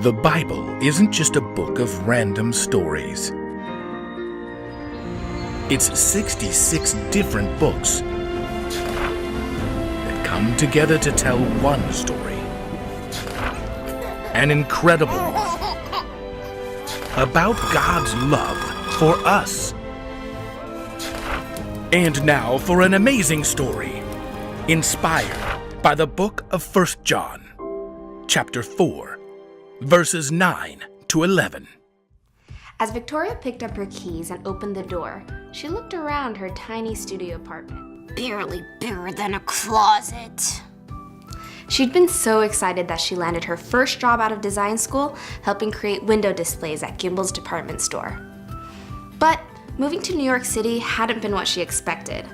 The Bible isn't just a book of random stories. It's 66 different books that come together to tell one story. An incredible one. About God's love for us. And now for an amazing story, inspired by the book of 1 John, chapter 4, verses 9 to 11. As Victoria picked up her keys and opened the door, she looked around her tiny studio apartment. Barely bigger than a closet. She'd been so excited that she landed her first job out of design school, helping create window displays at Gimbel's department store. But moving to New York City hadn't been what she expected.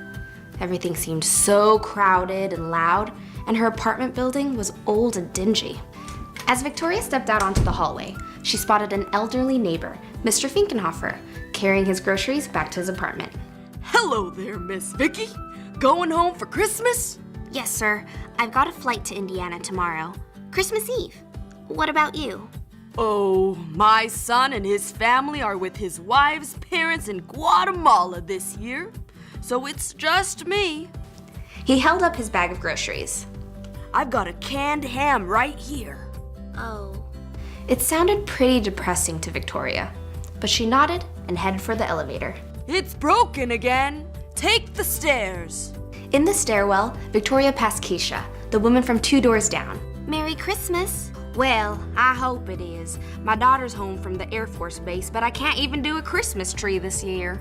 Everything seemed so crowded and loud, and her apartment building was old and dingy. As Victoria stepped out onto the hallway, she spotted an elderly neighbor, Mr. Finkenhofer, carrying his groceries back to his apartment. Hello there, Miss Vicky. Going home for Christmas? Yes, sir. I've got a flight to Indiana tomorrow. Christmas Eve. What about you? Oh, my son and his family are with his wife's parents in Guatemala this year, so it's just me. He held up his bag of groceries. I've got a canned ham right here. Oh. It sounded pretty depressing to Victoria, but she nodded and headed for the elevator. It's broken again. Take the stairs. In the stairwell, Victoria passed Keisha, the woman from 2 doors down. Merry Christmas. Well, I hope it is. My daughter's home from the Air Force Base, but I can't even do a Christmas tree this year.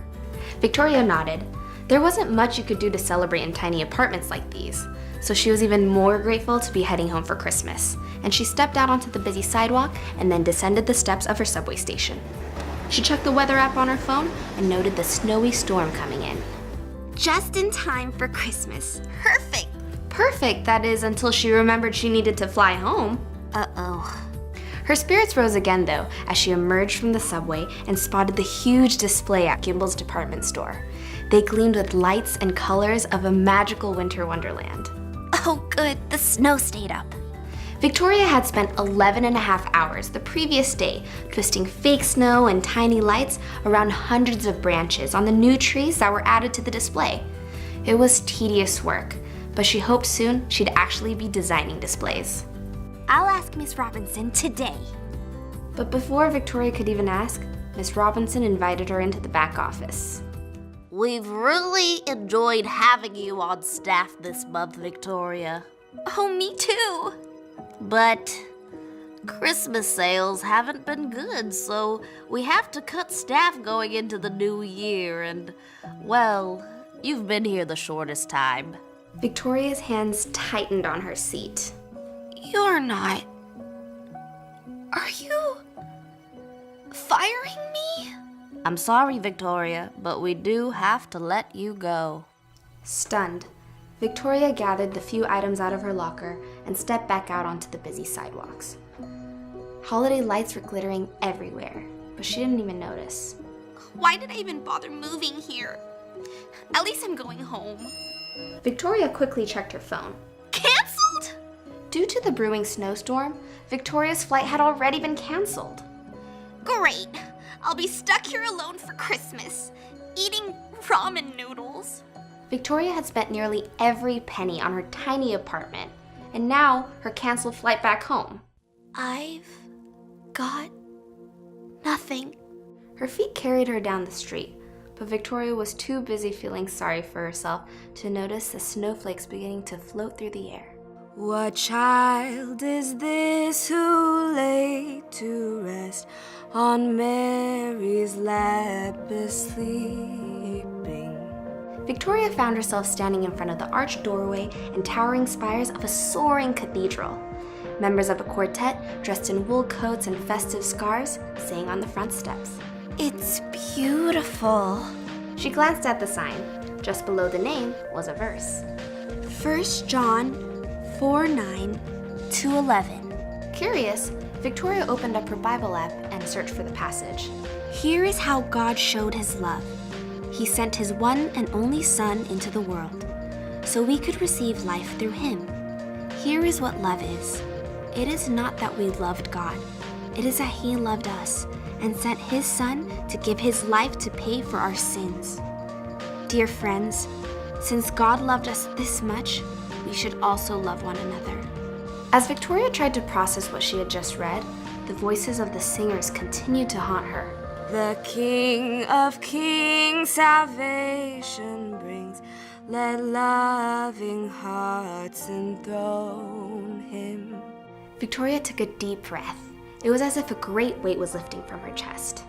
Victoria nodded. There wasn't much you could do to celebrate in tiny apartments like these, so she was even more grateful to be heading home for Christmas, and she stepped out onto the busy sidewalk and then descended the steps of her subway station. She checked the weather app on her phone and noted the snowy storm coming in. Just in time for Christmas. Perfect. Perfect, that is, until she remembered she needed to fly home. Uh-oh. Her spirits rose again, though, as she emerged from the subway and spotted the huge display at Gimbel's department store. They gleamed with lights and colors of a magical winter wonderland. Oh, good. The snow stayed up. Victoria had spent 11.5 hours the previous day twisting fake snow and tiny lights around hundreds of branches on the new trees that were added to the display. It was tedious work, but she hoped soon she'd actually be designing displays. I'll ask Miss Robinson today. But before Victoria could even ask, Miss Robinson invited her into the back office. We've really enjoyed having you on staff this month, Victoria. Oh, me too. But Christmas sales haven't been good, so we have to cut staff going into the new year, and, well, you've been here the shortest time. Victoria's hands tightened on her seat. You're not. Are you firing me? I'm sorry, Victoria, but we do have to let you go. Stunned, Victoria gathered the few items out of her locker and stepped back out onto the busy sidewalks. Holiday lights were glittering everywhere, but she didn't even notice. Why did I even bother moving here? At least I'm going home. Victoria quickly checked her phone. Canceled? Due to the brewing snowstorm, Victoria's flight had already been canceled. Great. I'll be stuck here alone for Christmas, eating ramen noodles. Victoria had spent nearly every penny on her tiny apartment, and now her canceled flight back home. I've got nothing. Her feet carried her down the street, but Victoria was too busy feeling sorry for herself to notice the snowflakes beginning to float through the air. What child is this who lay to rest on Mary's lap is sleeping? Victoria found herself standing in front of the arched doorway and towering spires of a soaring cathedral. Members of a quartet, dressed in wool coats and festive scarves, sang on the front steps. It's beautiful. She glanced at the sign. Just below the name was a verse. 1 John 4:9-11. Curious, Victoria opened up her Bible app and searched for the passage. Here is how God showed his love. He sent his one and only Son into the world, so we could receive life through him. Here is what love is. It is not that we loved God, It is that He loved us and sent His Son to give His life to pay for our sins. Dear friends, since God loved us this much, we should also love one another. As Victoria tried to process what she had just read, the voices of the singers continued to haunt her. The King of Kings salvation brings. Let loving hearts enthrone Him. Victoria took a deep breath. It was as if a great weight was lifting from her chest.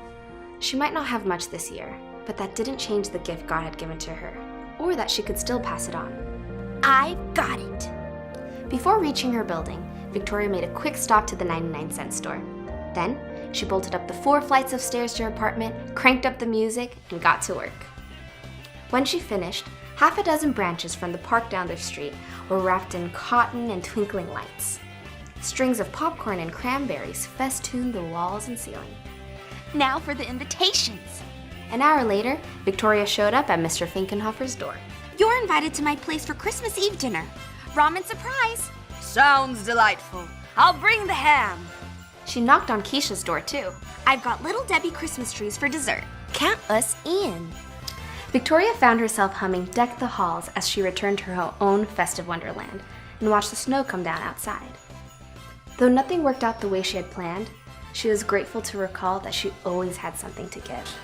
She might not have much this year, but that didn't change the gift God had given to her, or that she could still pass it on. I've got it. Before reaching her building, Victoria made a quick stop to the 99-cent store. Then, she bolted up the 4 flights of stairs to her apartment, cranked up the music, and got to work. When she finished, half a dozen branches from the park down the street were wrapped in cotton and twinkling lights. Strings of popcorn and cranberries festooned the walls and ceiling. Now for the invitations. An hour later, Victoria showed up at Mr. Finkenhofer's door. You're invited to my place for Christmas Eve dinner. Ramen surprise. Sounds delightful. I'll bring the ham. She knocked on Keisha's door too. I've got Little Debbie Christmas trees for dessert. Count us in. Victoria found herself humming Deck the Halls as she returned to her own festive wonderland and watched the snow come down outside. Though nothing worked out the way she had planned, she was grateful to recall that she always had something to give.